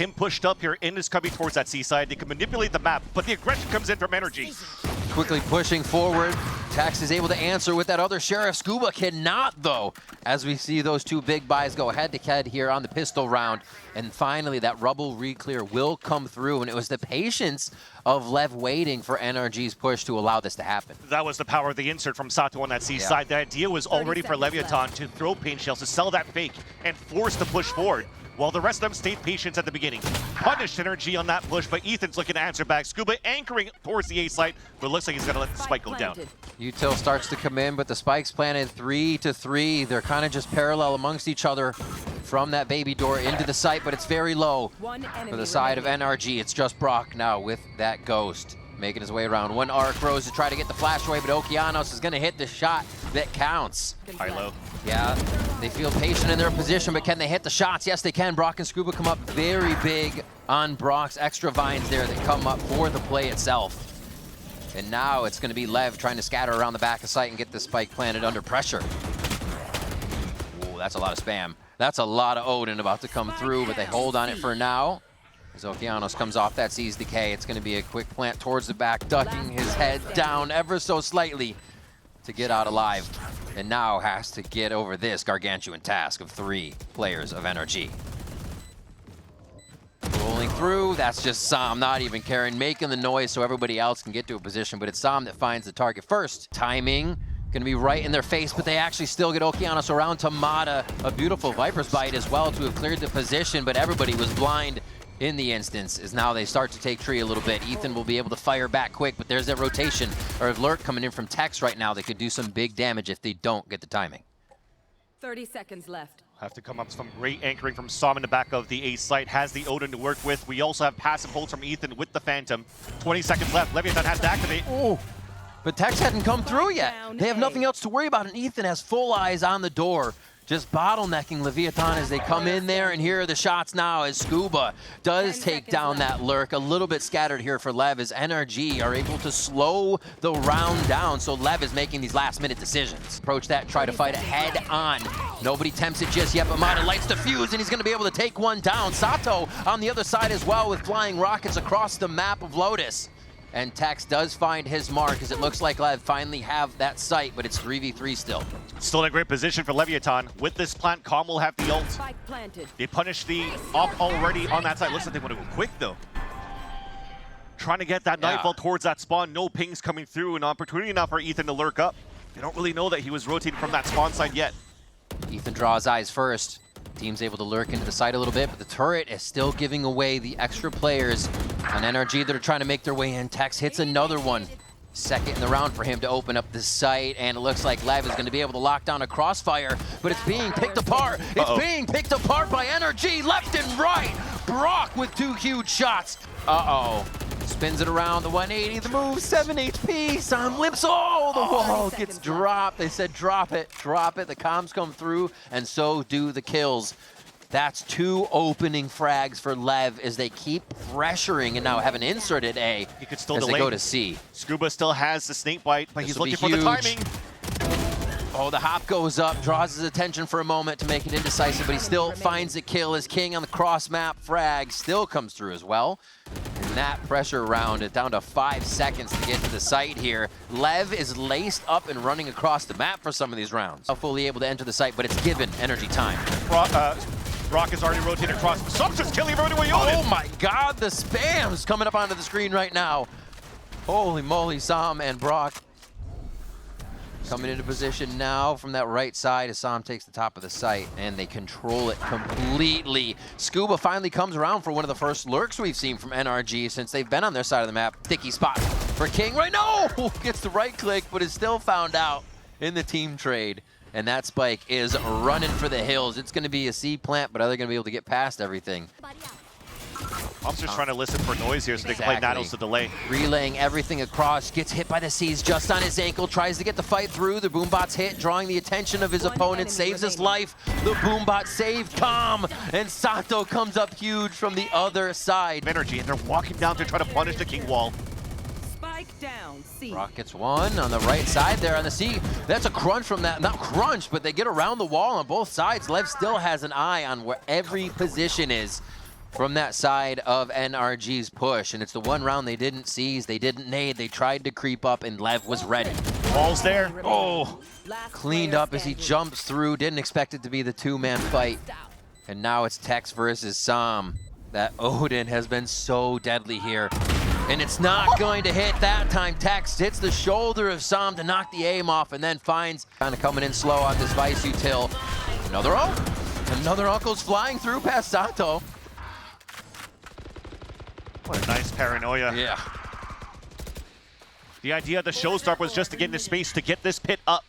Him pushed up here and is coming towards that seaside. They can manipulate the map, but the aggression comes in from NRG. Quickly pushing forward. Tex is able to answer with that other Sheriff. Scuba cannot, though, as we see those two big buys go head-to-head here on the pistol round. And finally, that rubble re-clear will come through, and it was the patience of Lev waiting for NRG's push to allow this to happen. That was the power of the insert from Sato on that seaside. The idea was already for Leviatán to throw pain shells, to sell that fake, and force the push forward, while the rest of them stayed patient at the beginning. Punished NRG on that push, but Ethan's looking to answer back. Scuba anchoring towards the A site, but it looks like he's going to let the spike go down. Util starts to come in, but the spike's planted 3-3. They're kind of just parallel amongst each other from that baby door into the site, but it's very low for the side of NRG. It's just Brock now with that ghost, making his way around. One arc rose to try to get the flash away, but Okeanos is going to hit the shot that counts. High low. Yeah, they feel patient in their position, but can they hit the shots? Yes, they can. Brock and Scuba come up very big on Brock's extra vines there that come up for the play itself. And now it's going to be Lev trying to scatter around the back of site and get the spike planted under pressure. Ooh, that's a lot of spam. That's a lot of Odin about to come through, but they hold on it for now. As Okeanos comes off that Sees Decay, it's going to be a quick plant towards the back, ducking his head down ever so slightly to get out alive. And now has to get over this gargantuan task of 3 players of NRG. Rolling through, that's just Sam not even caring, making the noise so everybody else can get to a position, but it's Sam that finds the target first. Timing, gonna be right in their face, but they actually still get Okeanos around to Mata. A beautiful Viper's Bite as well to have cleared the position, but everybody was blind in the instance, as now they start to take tree a little bit. Ethan will be able to fire back quick, but there's that rotation or alert coming in from Tex right now that could do some big damage if they don't get the timing. 30 seconds left. Have to come up with some great anchoring from Sam in the back of the A site. Has the Odin to work with. We also have passive holds from Ethan with the Phantom. 20 seconds left. Leviatán has to activate. Oh, but Tex hadn't come through yet. They have nothing else to worry about, and Ethan has full eyes on the door, just bottlenecking Leviatán as they come in there. And here are the shots now as Scuba does take down that lurk. A little bit scattered here for Lev as NRG are able to slow the round down. So Lev is making these last minute decisions. Approach that, try to fight it head on. Nobody tempts it just yet, but Mata lights the fuse and he's gonna be able to take one down. Sato on the other side as well with flying rockets across the map of Lotus. And Tex does find his mark as it looks like Lev finally have that sight, but it's 3v3 still. Still in a great position for Leviatán. With this plant, Calm will have the ult. They punish the op already on that side. Looks like they want to go quick though. Trying to get that nightfall towards that spawn. No pings coming through. An opportunity now for Ethan to lurk up. They don't really know that he was rotating from that spawn side yet. Ethan draws eyes first. Team's able to lurk into the side a little bit, but the turret is still giving away the extra players on NRG that are trying to make their way in. Tex hits another one. Second in the round for him to open up the site, and it looks like Lev is going to be able to lock down a crossfire, but it's being picked apart. It's being picked apart by NRG left and right. Brock with 2 huge shots. Spins it around the 180, the move, 7 HP. Sam limps. Oh, the wall gets dropped. They said drop it, drop it. The comms come through, and so do the kills. That's 2 opening frags for Lev as they keep pressuring and now have an inserted A. He could still as delay. They go to C. Scuba still has the snake bite, but he's looking for the timing. Oh, the hop goes up, draws his attention for a moment to make it indecisive, but he still finds the kill as King on the cross-map frag still comes through as well. And that pressure round is down to 5 seconds to get to the site here. Lev is laced up and running across the map for some of these rounds. Not fully able to enter the site, but it's given NRG time. Brock is already rotated across. Sam's just killing everybody. Oh my God, the spam's coming up onto the screen right now. Holy moly, Sam and Brock coming into position now from that right side as Sam takes the top of the site, and they control it completely. Scuba finally comes around for one of the first lurks we've seen from NRG since they've been on their side of the map. Sticky spot for King right now. Gets the right click, but is still found out in the team trade. And that spike is running for the hills. It's going to be a C plant, but are they going to be able to get past everything? I'm just trying to listen for noise here so they can play Nattles to delay. Relaying everything across, gets hit by the C's just on his ankle, tries to get the fight through. The Boombot's hit, drawing the attention of his opponent, saves his life. The Boombot saved Calm, and Sato comes up huge from the other side. NRG, and they're walking down to try to punish the King wall. Down, C. Brock gets one on the right side there on the C. That's a crunch from that, not crunch, but they get around the wall on both sides. Lev still has an eye on where every position is. from that side of NRG's push, and it's the one round they didn't seize, they didn't nade, they tried to creep up, and Lev was ready. Ball's there. Oh, Cleaned up as he jumps through, didn't expect it to be the two-man fight. And now it's Tex versus Sam. That Odin has been so deadly here. And it's not going to hit that time. Tex hits the shoulder of Sam to knock the aim off, and then finds kind of coming in slow on this Vice Util. Another ult. Another uncle's flying through past Sato. what a nice paranoia. Yeah. The idea of the showstart was just to get into space to get this pit up.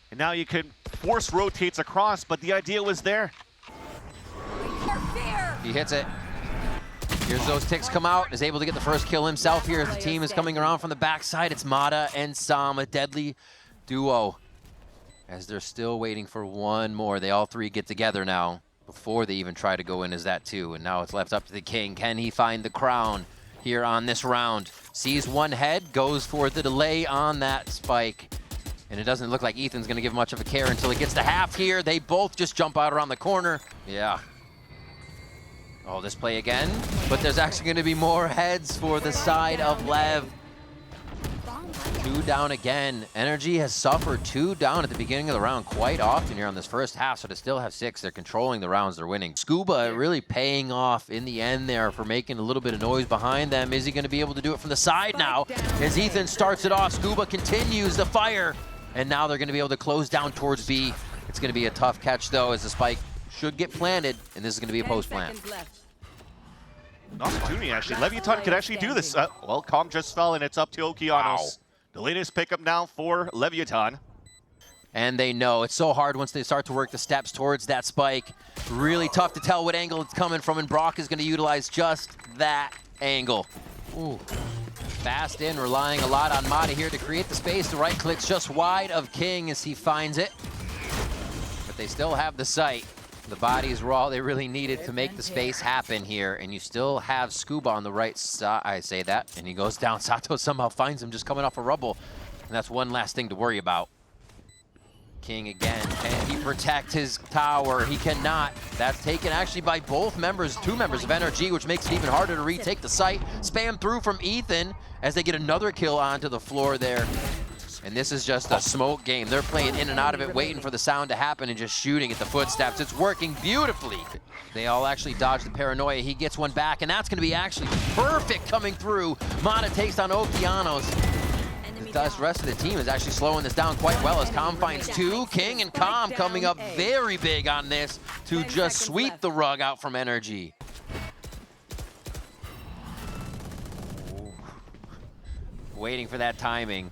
And now you can force rotates across, but the idea was there. He hits it. Here's those ticks come out, is able to get the first kill himself here as the team is coming around from the backside. It's Mata and Sam, a deadly duo. As they're still waiting for one more. They all three get together now before they even try to go in as that too. And now it's left up to the king. Can he find the crown here on this round? Sees one head, goes for the delay on that spike. And it doesn't look like Ethan's gonna give much of a care until he gets to half here. They both just jump out around the corner. Yeah. Oh, this play again, but there's actually going to be more heads for the side of Lev. 2 down again. NRG has suffered 2 down at the beginning of the round quite often here on this first half, so to still have 6, they're controlling the rounds they're winning. Scuba really paying off in the end there for making a little bit of noise behind them. Is he going to be able to do it from the side now? As Ethan starts it off, Scuba continues the fire, and now they're going to be able to close down towards B. It's going to be a tough catch though, as the spike should get planted, and this is going to be a post plant. An opportunity, actually. Leviatán could actually do this. Well, Calm just fell, and it's up to Okeanos. Wow. The latest pickup now for Leviatán. And they know it's so hard once they start to work the steps towards that spike. Really tough to tell what angle it's coming from, and Brock is going to utilize just that angle. Ooh. Fast in, relying a lot on Mata here to create the space. The right click's just wide of King as he finds it. But they still have the sight. The bodies were all they really needed to make the space happen here, and you still have Scuba on the right side. I say that, and he goes down. Sato somehow finds him just coming off a rubble, and that's one last thing to worry about. King again, can he protect his tower? He cannot. That's taken actually by both members, 2 members of NRG, which makes it even harder to retake the site. Spam through from Ethan as they get another kill onto the floor there. And this is just a smoke game. They're playing in and out of it, waiting for the sound to happen and just shooting at the footsteps. It's working beautifully. They all actually dodge the paranoia. He gets one back, and that's going to be actually perfect coming through. Mata takes on Okeanos. The rest of the team is actually slowing this down quite well as Calm finds 2. King and Calm coming up very big on this to just sweep the rug out from NRG. Waiting for that timing.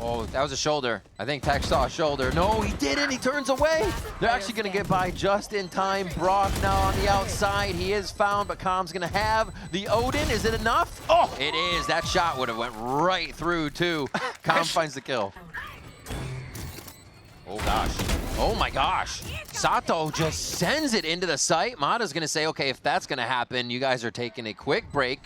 Oh, that was a shoulder. I think Tex saw a shoulder. No, he didn't. He turns away. They're actually going to get by just in time. Brock now on the outside. He is found, but Calm's going to have the Odin. Is it enough? Oh, it is. That shot would have went right through, too. Calm finds the kill. Oh, gosh. Oh, my gosh. Sato just sends it into the site. Mata's going to say, okay, if that's going to happen, you guys are taking a quick break.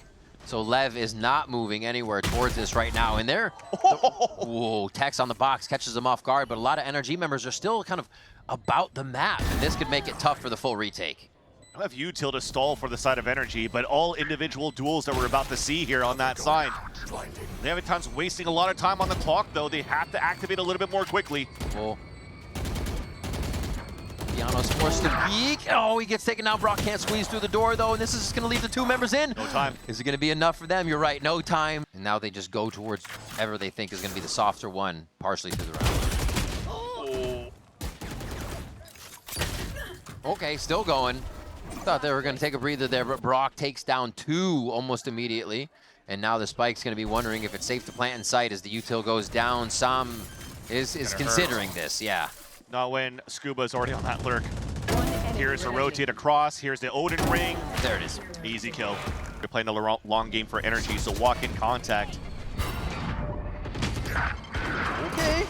So Lev is not moving anywhere towards this right now. And there, whoa, Tex on the box catches him off guard, but a lot of NRG members are still kind of about the map, and this could make it tough for the full retake. I have Util to stall for the side of NRG, but all individual duels that we're about to see here on that side. Levitan's wasting a lot of time on the clock, though. They have to activate a little bit more quickly. Whoa. Piano's forced to peek. Oh, he gets taken out. Brock can't squeeze through the door, though, and this is just going to leave the 2 members in. No time. Is it going to be enough for them? You're right, no time. And now they just go towards whatever they think is going to be the softer one, partially through the round. Oh. Okay, still going. Thought they were going to take a breather there, but Brock takes down 2 almost immediately. And now the Spike's going to be wondering if it's safe to plant in sight as the Util goes down. Sam is considering this, yeah. Not when Scuba's already on that lurk. Here's a rotate across. Here's the Odin ring. There it is. Easy kill. They're playing the long game for NRG, so walk in contact. Okay.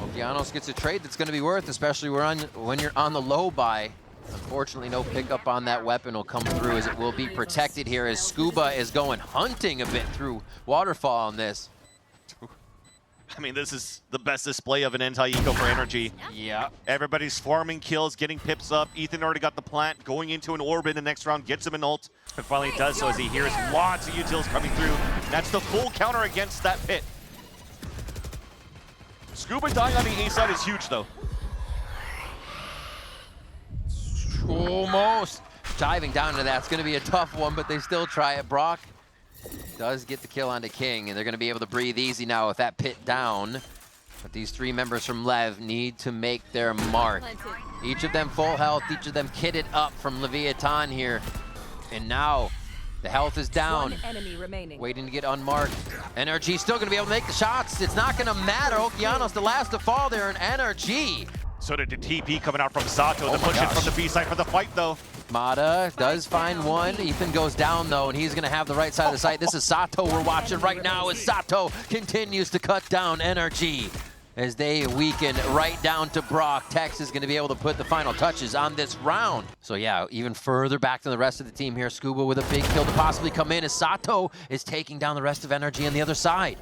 Okeanos gets a trade that's going to be worth, especially when you're on the low buy. Unfortunately, no pickup on that weapon will come through as it will be protected here as Scuba is going hunting a bit through Waterfall on this. I mean, this is the best display of an anti-eco for NRG. Yeah. Everybody's farming kills, getting pips up. Ethan already got the plant, going into an orb in the next round, gets him an ult, and finally does so as he hears lots of utils coming through. That's the full counter against that pit. Scuba dying on the A side is huge, though. Almost. Diving down to that's going to be a tough one, but they still try it. Brock does get the kill onto King, and they're going to be able to breathe easy now with that pit down. But these three members from Lev need to make their mark. Each of them full health, each of them kitted up from Leviatán here. And now the health is down. One enemy remaining. Waiting to get unmarked. NRG still going to be able to make the shots. It's not going to matter. Okeanos the last to fall there, and NRG. So did the TP coming out from Sato to push it from the B side for the fight, though. Mata does find one. Ethan goes down, though, and he's going to have the right side of the site. This is Sato we're watching right now as Sato continues to cut down NRG as they weaken right down to Brock. Tex is going to be able to put the final touches on this round. So, yeah, even further back than the rest of the team here. Scuba with a big kill to possibly come in as Sato is taking down the rest of NRG on the other side.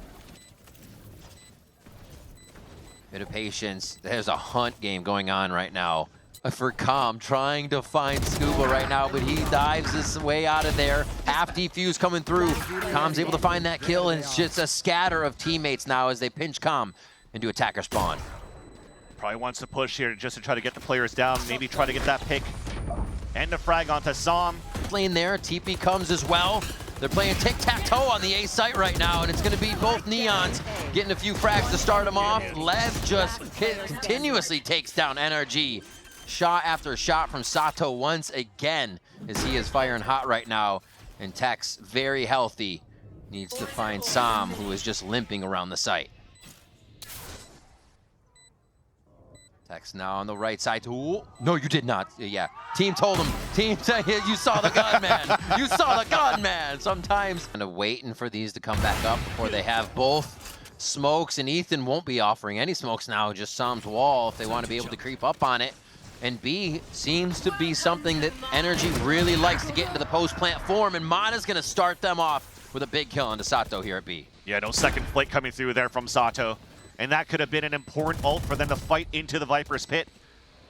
Bit of patience. There's a hunt game going on right now for Calm, trying to find Scuba right now, but he dives his way out of there. Half defuse coming through. Calm's able to find that kill, and it's just a scatter of teammates now as they pinch Calm into attacker spawn. Probably wants to push here just to try to get the players down, maybe try to get that pick. And the frag onto Sam. Playing there, TP comes as well. They're playing tic-tac-toe on the A site right now, and it's going to be both Neons getting a few frags to start them off. Lev just continuously takes down NRG. Shot after shot from Sato once again as he is firing hot right now. And Tex, very healthy, needs to find Sam, who is just limping around the site. Tex now on the right side. Ooh, no, you did not. Yeah, team told him. Team said, you saw the gun, man. You saw the gun, man. Sometimes kind of waiting for these to come back up before they have both smokes, and Ethan won't be offering any smokes now, just Sam's wall if they want to be able to creep up on it. And B seems to be something that NRG really likes to get into the post-plant form, and Mata's going to start them off with a big kill onto Sato here at B. Yeah, no second flake coming through there from Sato. And that could have been an important ult for them to fight into the Viper's pit.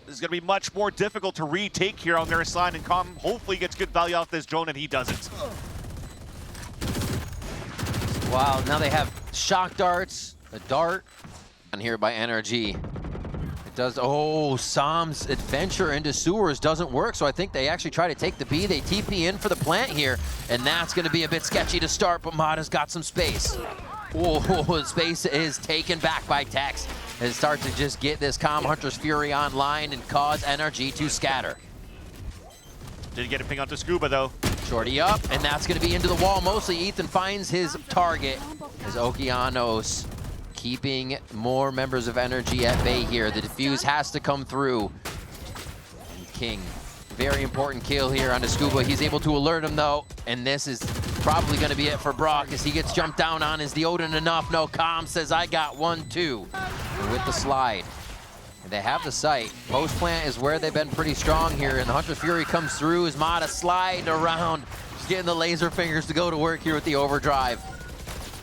This is going to be much more difficult to retake here on their side, and Calm hopefully gets good value off this drone, and he doesn't. Wow, now they have shock darts, a dart on here by NRG. It does, oh, Sam's adventure into sewers doesn't work, so I think they actually try to take the B. They TP in for the plant here, and that's going to be a bit sketchy to start, but Mata's got some space. Oh, space is taken back by Tex and start to just get this Calm Hunter's Fury online and cause NRG to scatter. Didn't get a ping onto Scuba, though. Shorty up, and that's going to be into the wall. Mostly Ethan finds his target as Okeanos keeping more members of NRG at bay here. The defuse has to come through. And King, very important kill here onto Scuba. He's able to alert him, though, and this is probably going to be it for Brock as he gets jumped down on. Is the Odin enough? No, Calm says, I got 1-2. And with the slide, and they have the site. Post plant is where they've been pretty strong here, and the Hunter's Fury comes through as Mata slide around. Just getting the laser fingers to go to work here with the overdrive.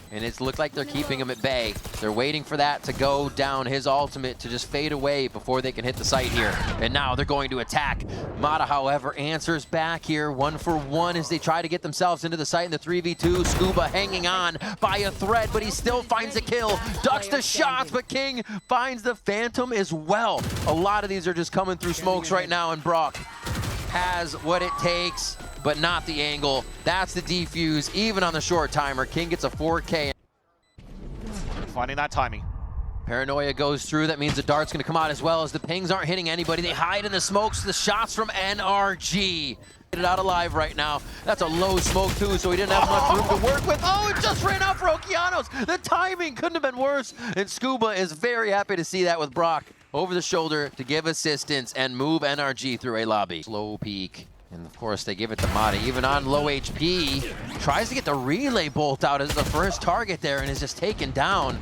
And it's looked like they're keeping him at bay. They're waiting for that to go down, his ultimate to just fade away before they can hit the site here. And now they're going to attack. Mata, however, answers back here 1-for-1 as they try to get themselves into the site in the 3v2. Scuba hanging on by a thread, but he still finds a kill. Ducks the shots, but King finds the Phantom as well. A lot of these are just coming through smokes right now, and Brock has what it takes, but not the angle. That's the defuse, even on the short timer. King gets a 4K. Finding that timing. Paranoia goes through. That means the dart's going to come out as well as the pings aren't hitting anybody. They hide in the smokes. The shots from NRG. Get it out alive right now. That's a low smoke too, so he didn't have much room to work with. Oh, it just ran out for Okeanos. The timing couldn't have been worse. And Scuba is very happy to see that with Brock over the shoulder to give assistance and move NRG through a lobby. Slow peek. And of course, they give it to Mata, even on low HP. Tries to get the relay bolt out as the first target there and is just taken down.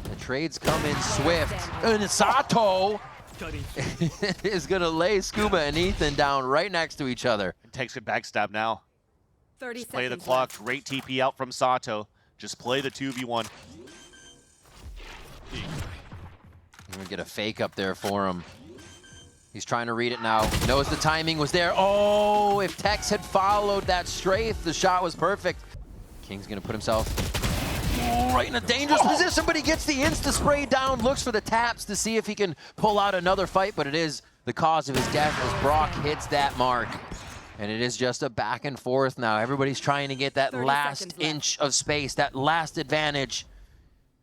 The trades come in swift. And Sato is going to lay Scuba and Ethan down right next to each other. It takes a backstab now. 30 Just play the seconds clock. left. Great TP out from Sato. Just play the 2v1. I'm gonna get a fake up there for him. He's trying to read it now. Knows the timing was there. Oh, if Tex had followed that strafe, the shot was perfect. King's gonna put himself right in a dangerous position, but he gets the insta-spray down, looks for the taps to see if he can pull out another fight, but it is the cause of his death as Brock hits that mark. And it is just a back and forth now. Everybody's trying to get that last inch of space, that last advantage.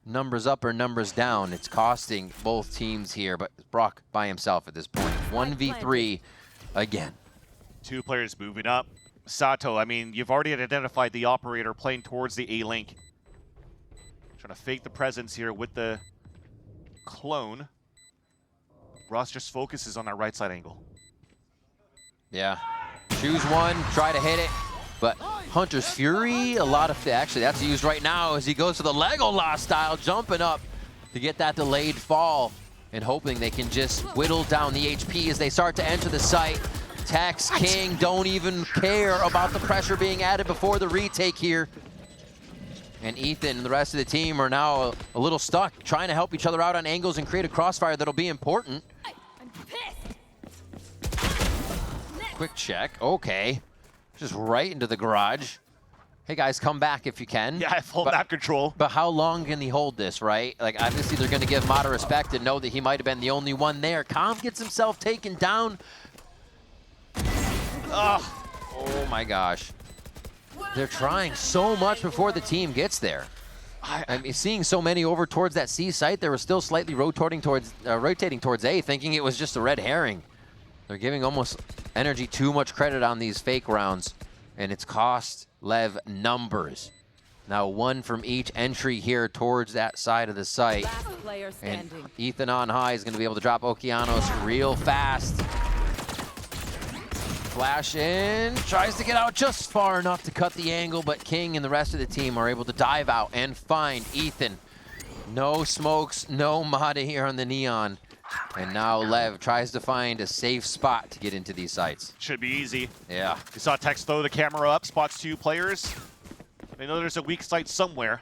Numbers up or numbers down. It's costing both teams here, but Brock by himself at this point. 1v3 again. Two players moving up. Sato, I mean, you've already identified the operator playing towards the A-Link. Trying to fake the presence here with the clone. Ross just focuses on that right side angle. Yeah. Choose one, try to hit it. But Hunter's Fury, a lot of, actually that's used right now as he goes to the Legolas style, jumping up to get that delayed fall and hoping they can just whittle down the HP as they start to enter the site. Tex, King don't even care about the pressure being added before the retake here. And Ethan and the rest of the team are now a little stuck, trying to help each other out on angles and create a crossfire that'll be important. Quick check, okay. Just right into the garage. Hey guys, come back if you can. Yeah, full map control. But how long can he hold this, right? Like, obviously they're gonna give Mata respect and know that he might have been the only one there. Calm gets himself taken down. Ugh. Oh my gosh. They're trying so much before the team gets there. I mean, seeing so many over towards that C site, they were still slightly rotating towards A, thinking it was just a red herring. They're giving almost NRG too much credit on these fake rounds, and it's cost Lev numbers. Now one from each entry here towards that side of the site. And Ethan on high is going to be able to drop Okeanos real fast. Flash in, tries to get out just far enough to cut the angle, but King and the rest of the team are able to dive out and find Ethan. No smokes, no Mata here on the Neon. And now Lev tries to find a safe spot to get into these sites. Should be easy. Yeah. You saw Tex throw the camera up, spots two players. They know there's a weak site somewhere.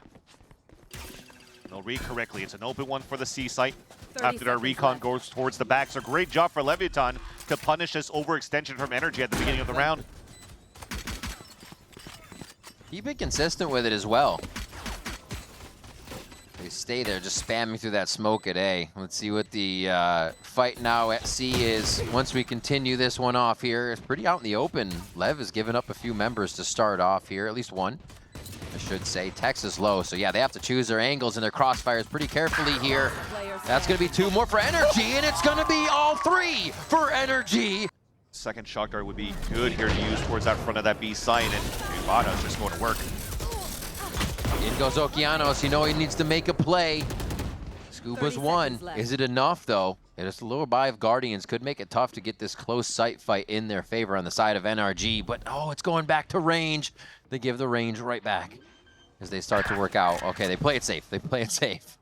They'll read correctly. It's an open one for the C site. After their recon goes towards the back. So great job for Leviatán to punish this overextension from NRG at the beginning of the round. Keep it consistent with it as well. They stay there just spamming through that smoke at A. Let's see what the fight now at C is. Once we continue this one off here, it's pretty out in the open. Lev has given up a few members to start off here, at least one, I should say. Tex is low, so yeah, they have to choose their angles and their crossfires pretty carefully here. That's going to be two more for NRG, and it's going to be all three for NRG. Second shock dart would be good here to use towards that front of that B site, and Mata's just going to work. In goes Okeanos. You know he needs to make a play. Scuba's one. Is it enough, though? It's a little buy of Guardians. Could make it tough to get this close sight fight in their favor on the side of NRG. But, oh, it's going back to range. They give the range right back as they start to work out. Okay, they play it safe. They play it safe.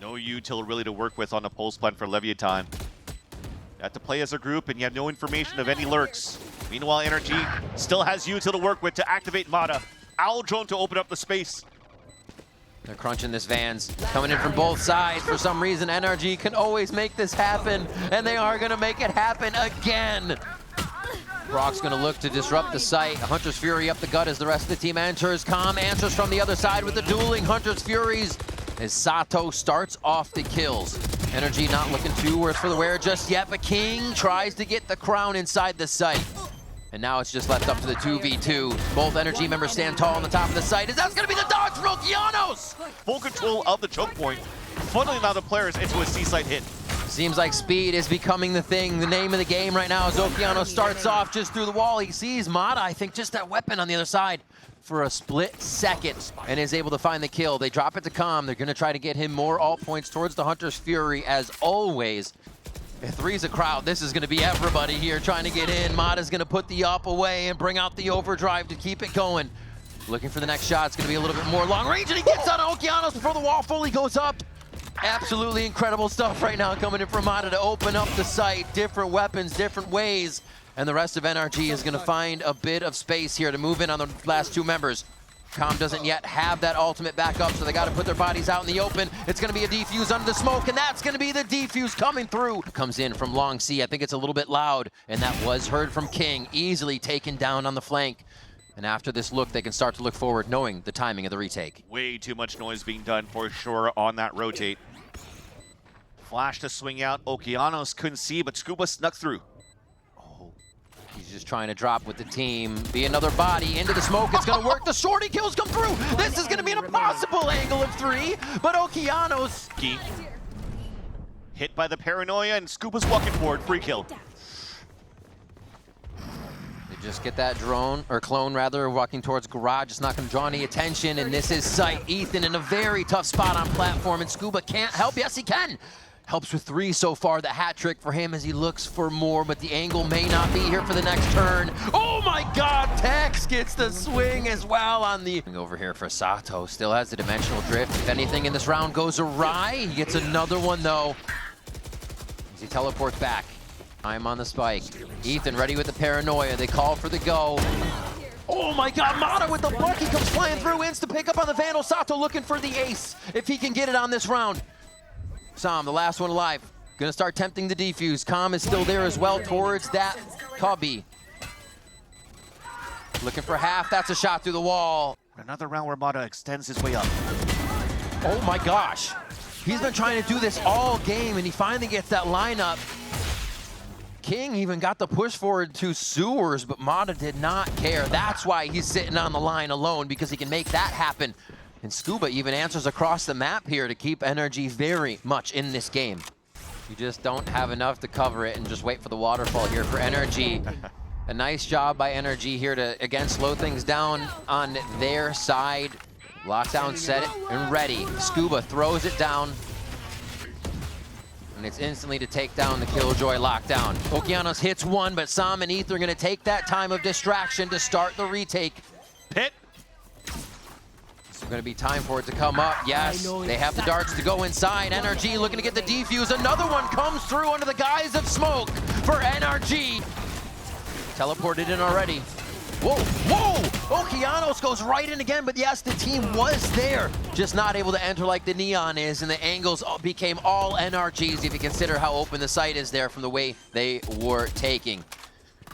No util really to work with on the pulse plan for Leviatán. You have to play as a group, and you have no information of any lurks. Meanwhile, NRG still has util to work with to activate Mata. Owl drone to open up the space. They're crunching this Vans, coming in from both sides. For some reason, NRG can always make this happen, and they are going to make it happen again. Brock's going to look to disrupt the site. Hunter's Fury up the gut as the rest of the team enters. Calm answers from the other side with the dueling Hunter's Furies as Sato starts off the kills. NRG not looking too worse for the wear just yet, but King tries to get the crown inside the site. And now it's just left up to the 2v2. Both NRG members stand tall on the top of the site. Is that's going to be the dodge for Okeanos? Full control of the choke point, funneling now the players into a C-site hit. Seems like speed is becoming the thing, the name of the game right now as Okeanos starts off just through the wall. He sees Mata, I think just that weapon on the other side for a split second and is able to find the kill. They drop it to Calm. They're going to try to get him more alt points towards the Hunter's Fury as always. If three's a crowd, this is going to be everybody here trying to get in. Mata's going to put the up away and bring out the overdrive to keep it going. Looking for the next shot. It's going to be a little bit more long range, and he gets on Okeanos before the wall fully goes up. Absolutely incredible stuff right now coming in from Mata to open up the site. Different weapons, different ways. And the rest of NRG is going to find a bit of space here to move in on the last two members. Calm doesn't yet have that ultimate back up, so they got to put their bodies out in the open. It's going to be a defuse under the smoke, and that's going to be the defuse coming through. Comes in from long C. I think it's a little bit loud, and that was heard from King. Easily taken down on the flank. And after this look, they can start to look forward, knowing the timing of the retake. Way too much noise being done for sure on that rotate. Flash to swing out. Okeanos couldn't see, but Scuba snuck through. He's just trying to drop with the team. Be another body into the smoke. It's going to work. The shorty kills come through. This is going to be an impossible angle of 3, but Okeanos. Hit by the paranoia, and Scuba's walking forward. Free kill. They just get that drone, or clone rather, walking towards garage. It's not going to draw any attention, and this is Sight. Ethan in a very tough spot on platform, and Scuba can't help. Yes, he can. Helps with 3 so far, the hat trick for him as he looks for more, but the angle may not be here for the next turn. Oh my God, Tex gets the swing as well on the... Over here for Sato, still has the dimensional drift. If anything in this round goes awry, he gets another one though. As he teleports back. I'm on the spike. Ethan ready with the paranoia, they call for the go. Oh my God, Mata with the bucky comes flying through, insta pick up on the Vandal. Sato looking for the ace, if he can get it on this round. Sam, the last one alive, gonna start tempting the defuse. Calm is still there as well towards that Cubby. Looking for half, that's a shot through the wall. Another round where Mata extends his way up. Oh my gosh. He's been trying to do this all game, and he finally gets that lineup. King even got the push forward to Sewers, but Mata did not care. That's why he's sitting on the line alone, because he can make that happen. And Scuba even answers across the map here to keep NRG very much in this game. You just don't have enough to cover it and just wait for the waterfall here for NRG. A nice job by NRG here to, again, slow things down on their side. Lockdown set it and ready. Scuba throws it down. And it's instantly to take down the Killjoy lockdown. Okeanos hits 1, but Sam and Ether are going to take that time of distraction to start the retake. Pit. It's going to be time for it to come up. Yes, they have the darts to go inside. NRG looking to get the defuse. Another one comes through under the guise of smoke for NRG. Teleported in already. Whoa, whoa! Okeanos goes right in again, but yes, the team was there. Just not able to enter like the Neon is, and the angles became all NRGs if you consider how open the site is there from the way they were taking.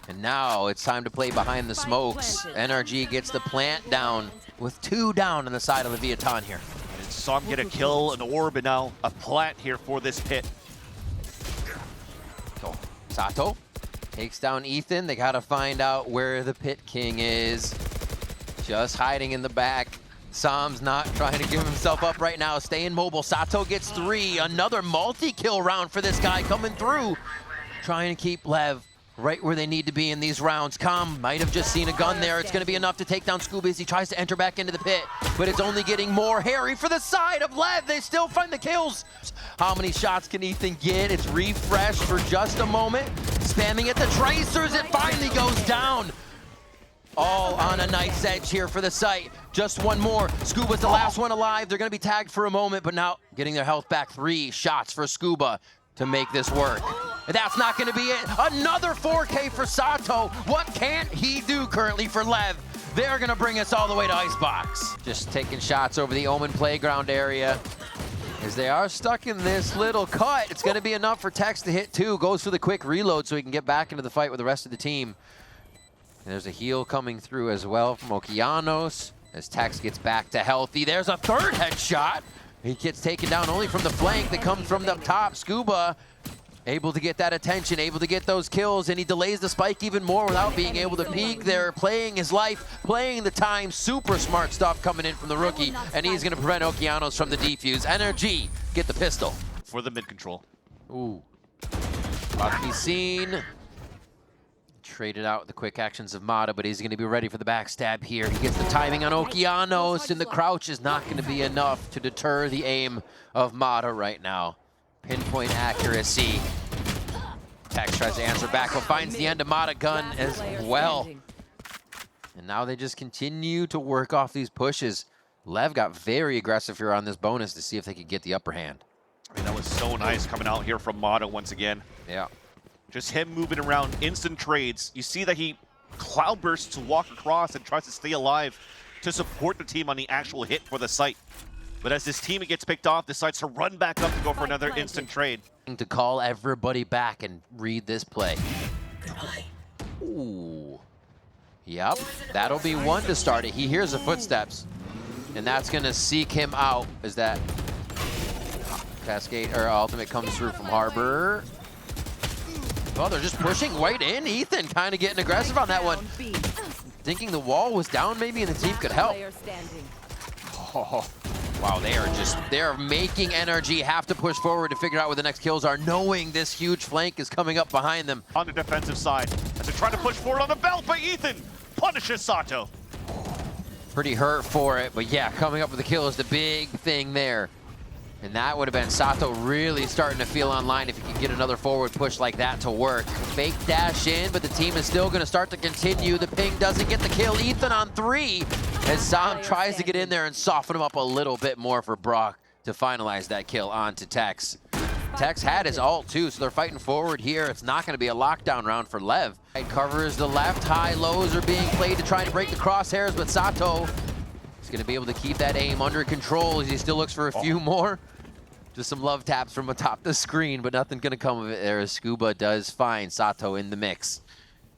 And now it's time to play behind the smokes. NRG gets the plant down with 2 down on the side of Leviatán here. And saw him get a kill, an orb, and now a plant here for this pit. So Sato takes down Ethan. They gotta find out where the Pit King is. Just hiding in the back. Sam's not trying to give himself up right now. Staying mobile. Sato gets 3. Another multi-kill round for this guy coming through. Trying to keep Lev right where they need to be in these rounds. Calm might have just seen a gun there. It's going to be enough to take down Scooby as he tries to enter back into the pit, but it's only getting more hairy for the side of Lev. They still find the kills. How many shots can Ethan get? It's refreshed for just a moment. Spamming at the tracers. It finally goes down. All on a nice edge here for the site. Just one more. Scuba's the last one alive. They're going to be tagged for a moment, but now getting their health back. 3 shots for Scuba to make this work. That's not going to be it. Another 4K for Sato. What can't he do currently for Lev? They're going to bring us all the way to Icebox. Just taking shots over the Omen playground area. As they are stuck in this little cut, it's going to be enough for Tex to hit 2. Goes for the quick reload so he can get back into the fight with the rest of the team. And there's a heal coming through as well from Okeanos as Tex gets back to healthy. There's a 3rd headshot. He gets taken down only from the flank that comes from the top. Scuba able to get that attention, able to get those kills, and he delays the spike even more without being able to peek there. Playing his life, playing the time. Super smart stuff coming in from the rookie, and he's going to prevent Okeanos from the defuse. NRG get the pistol. For the mid control. Ooh. About to be seen. Traded out the quick actions of Mata, but he's going to be ready for the backstab here. He gets the timing on Okeanos, and the crouch is not going to be enough to deter the aim of Mata right now. Pinpoint accuracy. Tex tries to answer back, but finds the end of Mata gun as well. And now they just continue to work off these pushes. Lev got very aggressive here on this bonus to see if they could get the upper hand. I mean, that was so nice coming out here from Mata once again. Yeah. Just him moving around, instant trades. You see that he cloud bursts to walk across and tries to stay alive to support the team on the actual hit for the site. But as this team gets picked off, decides to run back up to go for another instant trade. To call everybody back and read this play. Ooh. Yep, that'll be one to start it. He hears the footsteps, and that's gonna seek him out as that cascade or ultimate comes through from Harbor. Well, they're just pushing right in. Ethan kind of getting aggressive on that one. Thinking the wall was down maybe and the team could help. Oh, wow, they're making NRG have to push forward to figure out where the next kills are, knowing this huge flank is coming up behind them. On the defensive side, as they're trying to push forward on the belt, but Ethan punishes Sato. Pretty hurt for it, but yeah, coming up with the kill is the big thing there. And that would have been Sato really starting to feel online if he could get another forward push like that to work. Fake dash in, but the team is still going to start to continue. The ping doesn't get the kill. Ethan on 3 as Sam tries to get in there and soften him up a little bit more for Brock to finalize that kill onto Tex. Tex had his ult too, so they're fighting forward here. It's not going to be a lockdown round for Lev. Right, covers the left. High lows are being played to try to break the crosshairs, but Sato is going to be able to keep that aim under control as he still looks for a few more. Just some love taps from atop the screen, but nothing going to come of it there as Scuba does find Sato in the mix.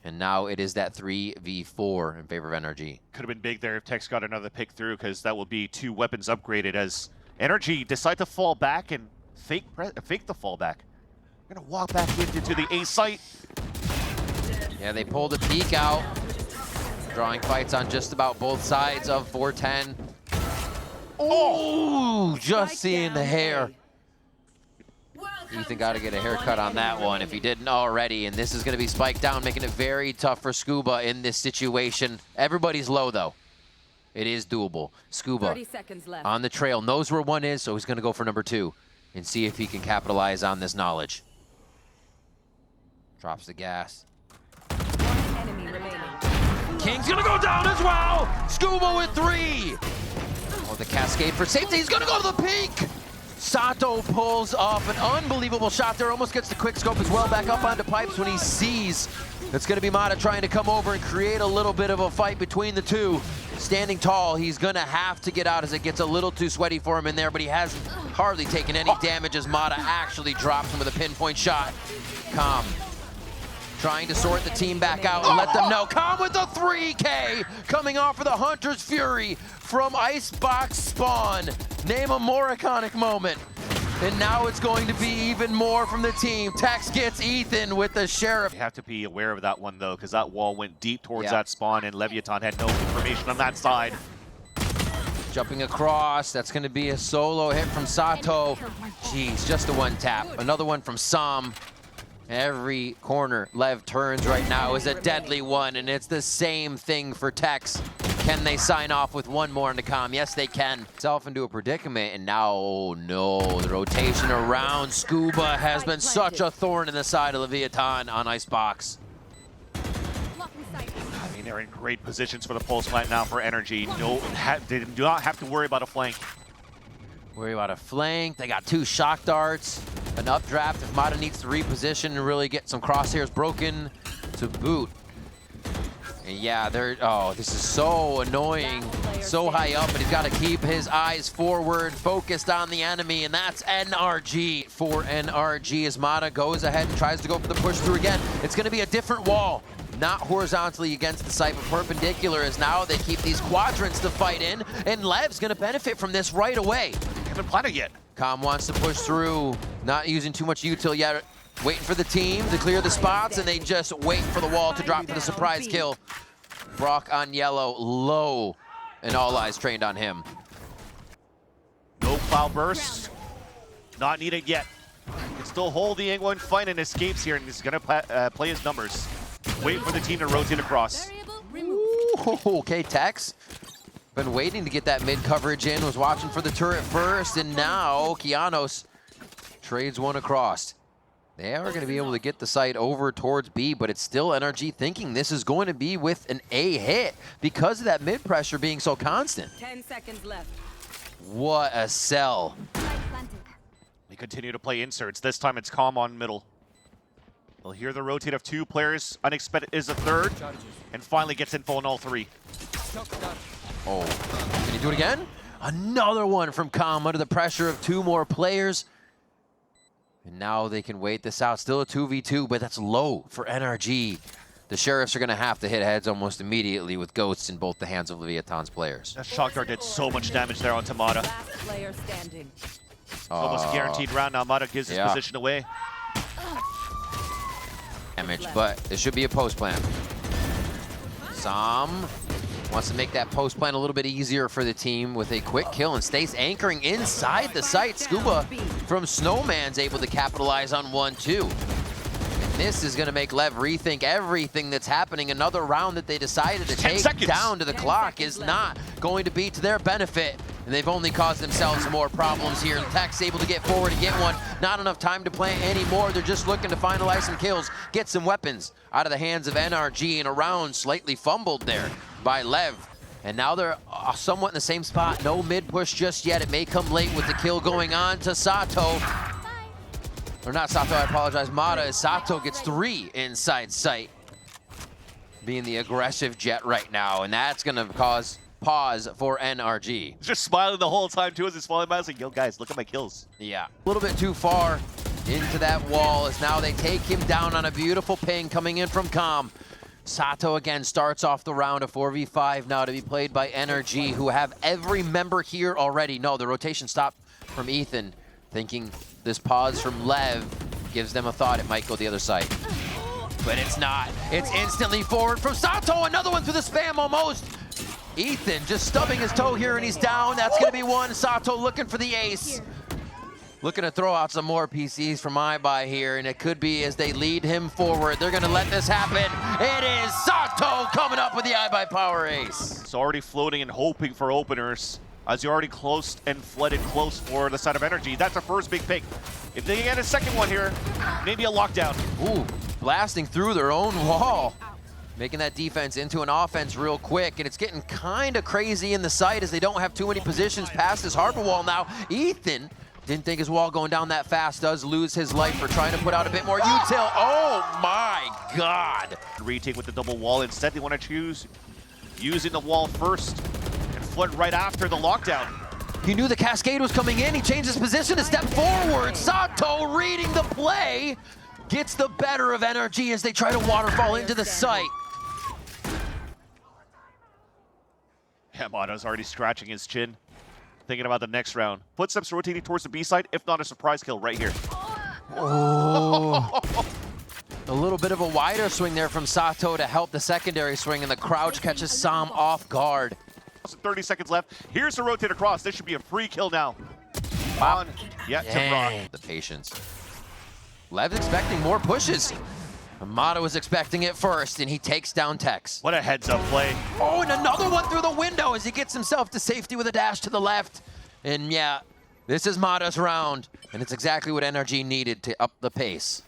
And now it is that 3v4 in favor of NRG. Could have been big there if Tex got another pick through, because that will be 2 weapons upgraded as NRG decide to fall back and fake the fallback. We're going to walk back into the A site. Yeah, they pulled a peek out. Drawing fights on just about both sides of 410. Oh, just seeing the hair. Ethan got to get a haircut on that one if he didn't already, and this is going to be spiked down, making it very tough for Scuba in this situation. Everybody's low, though. It is doable. Scuba on the trail, knows where one is, so he's going to go for number 2 and see if he can capitalize on this knowledge. Drops the gas. King's going to go down as well. Scuba with 3. Oh, the cascade for safety. He's going to go to the peak. Sato pulls off an unbelievable shot there. Almost gets the quick scope as well. Back up onto pipes when he sees it's going to be Mata trying to come over and create a little bit of a fight between the two. Standing tall, he's going to have to get out as it gets a little too sweaty for him in there, but he hasn't hardly taken any damage as Mata actually drops him with a pinpoint shot. Calm. Trying to sort the team back out and let them know. Calm with the 3K coming off of the Hunter's Fury from Icebox Spawn. Name a more iconic moment. And now it's going to be even more from the team. Tex gets Ethan with the Sheriff. You have to be aware of that one, though, because that wall went deep towards that spawn, and Leviatán had no information on that side. Jumping across, that's going to be a solo hit from Sato. Jeez, just the one tap. Another one from Sam. Every corner Lev turns right now is a deadly one, and it's the same thing for Tex. Can they sign off with one more in the comm? Yes, they can. Self into a predicament, and now, oh no, the rotation around Scuba has been such a thorn in the side of Leviatán on Icebox. I mean, they're in great positions for the pulse plant now for NRG. No, they do not have to worry about a flank. Worry about a flank. They got 2 shock darts, an updraft if Mata needs to reposition and really get some crosshairs broken to boot. And yeah, this is so annoying, so high up, but he's got to keep his eyes forward, focused on the enemy, and that's NRG for NRG as Mata goes ahead and tries to go for the push through again. It's going to be a different wall. Not horizontally against the site, but perpendicular, as now they keep these quadrants to fight in, and Lev's going to benefit from this right away. Haven't planted yet. Com wants to push through, not using too much util yet, waiting for the team to clear the spots, and they just wait for the wall to drop for the surprise kill. Brock on yellow, low, and all eyes trained on him. No cloud burst, not needed yet. Can still hold the angle and fight and escapes here, and he's going to play his numbers. Wait for the team to rotate across. Ooh, okay, Tex. Been waiting to get that mid coverage in, was watching for the turret first, and now Kianos trades one across. They are going to be able to get the site over towards B, but it's still NRG thinking this is going to be with an A hit because of that mid pressure being so constant. 10 seconds left. What a sell. They continue to play inserts. This time it's calm on middle. They'll hear the rotate of 2 players. Unexpected is a third, and finally gets info on all 3. Oh, can he do it again? Another one from Calm under the pressure of 2 more players. And now they can wait this out. Still a 2v2, but that's low for NRG. The Sheriffs are going to have to hit heads almost immediately with Ghosts in both the hands of Leviatan's players. That shock dart did so much damage there on Tamada. Last player standing. Almost a guaranteed round now. Mata gives his position away. Damage, but it should be a post plan. Sam wants to make that post plan a little bit easier for the team with a quick kill and stays anchoring inside the site. Scuba from Snowman's able to capitalize on 1-2. And this is going to make Lev rethink everything that's happening. Another round that they decided to take down to the clock is not going to be to their benefit. And they've only caused themselves more problems here. Tech's able to get forward and get one. Not enough time to play anymore. They're just looking to finalize some kills, get some weapons out of the hands of NRG, and a round slightly fumbled there by Lev. And now they're somewhat in the same spot. No mid push just yet. It may come late with the kill going on to Sato. Or not Sato, I apologize. Mata, as Sato gets 3 inside sight. Being the aggressive Jet right now, and that's gonna cause pause for NRG. He's just smiling the whole time too as he's falling by. He's like, yo guys, look at my kills. Yeah, a little bit too far into that wall as now they take him down on a beautiful ping coming in from Calm. Sato again starts off the round, a 4v5 now to be played by NRG, who have every member here already. No, the rotation stopped from Ethan, thinking this pause from Lev gives them a thought it might go the other side. But it's not. It's instantly forward from Sato. Another one through the spam almost. Ethan just stubbing his toe here and he's down. That's going to be one. Sato looking for the ace. Looking to throw out some more PCs from iBuy here, and it could be as they lead him forward. They're going to let this happen. It is Sato coming up with the iBuy power ace. It's already floating and hoping for openers as you're already close and flooded close for the side of NRG. That's the first big pick. If they get a second one here, maybe a lockdown. Ooh, blasting through their own wall. Making that defense into an offense real quick, and it's getting kind of crazy in the site as they don't have too many positions past this harbor wall now. Ethan didn't think his wall going down that fast, does lose his life for trying to put out a bit more util. Oh my God. Retake with the double wall. Instead, they want to choose using the wall first and flood right after the lockdown. He knew the cascade was coming in. He changed his position to step forward. Sato reading the play. Gets the better of NRG as they try to waterfall into the site. Yeah, Mata's already scratching his chin, thinking about the next round. Footsteps rotating towards the B side, if not a surprise kill right here. Oh. A little bit of a wider swing there from Sato to help the secondary swing, and the crouch catches Sam off guard. 30 seconds left. Here's the rotate across. This should be a free kill now. On, yeah, to Rock. The patience. Lev's expecting more pushes. Mata was expecting it first, and he takes down Tex. What a heads-up play. Oh, and another one through the window as he gets himself to safety with a dash to the left. And yeah, this is Mata's round, and it's exactly what NRG needed to up the pace.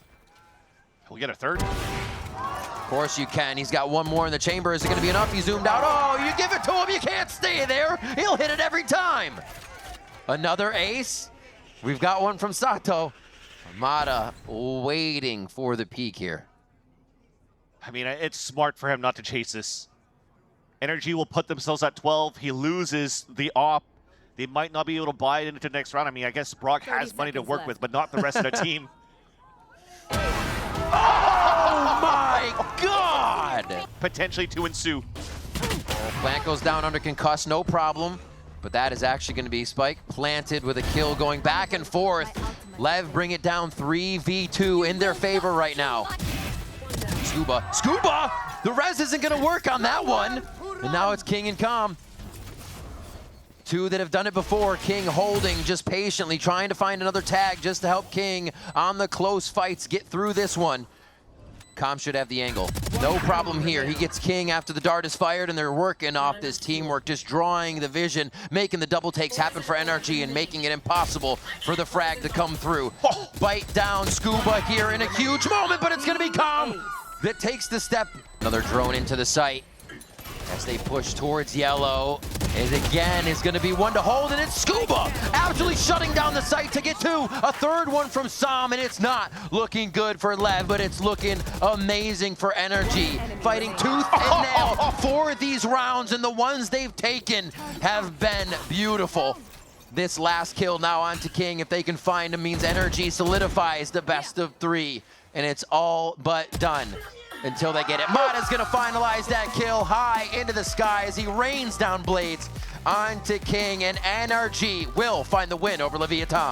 We'll get a third. Of course you can. He's got one more in the chamber. Is it going to be enough? He zoomed out. Oh, you give it to him. You can't stay there. He'll hit it every time. Another ace. We've got one from Sato. Mata waiting for the peak here. I mean, it's smart for him not to chase this. NRG will put themselves at 12. He loses the op. They might not be able to buy it into the next round. I mean, I guess Brock has money to work with, but not the rest of the team. Oh my God! Potentially to ensue. Plant goes down under concuss, no problem. But that is actually going to be Spike planted with a kill going back and forth. Lev bring it down 3v2 in their favor right now. Scuba! The res isn't going to work on that one. And now it's King and Calm. Two that have done it before. King holding just patiently, trying to find another tag just to help King on the close fights get through this one. Calm should have the angle. No problem here. He gets King after the dart is fired, and they're working off this teamwork, just drawing the vision, making the double takes happen for NRG and making it impossible for the frag to come through. Bite down Scuba here in a huge moment, but it's going to be Calm that takes the step. Another drone into the site as they push towards yellow. It again is going to be one to hold, and it's Scuba absolutely shutting down the site to get two. A third one from Sam, and it's not looking good for Lev, but it's looking amazing for NRG. Fighting tooth and nail for for these rounds, and the ones they've taken have been beautiful. This last kill now onto King. If they can find him, means NRG solidifies the best of 3, and it's all but done until they get it. Mata's gonna finalize that kill high into the sky as he rains down blades onto King, and NRG will find the win over Leviatán.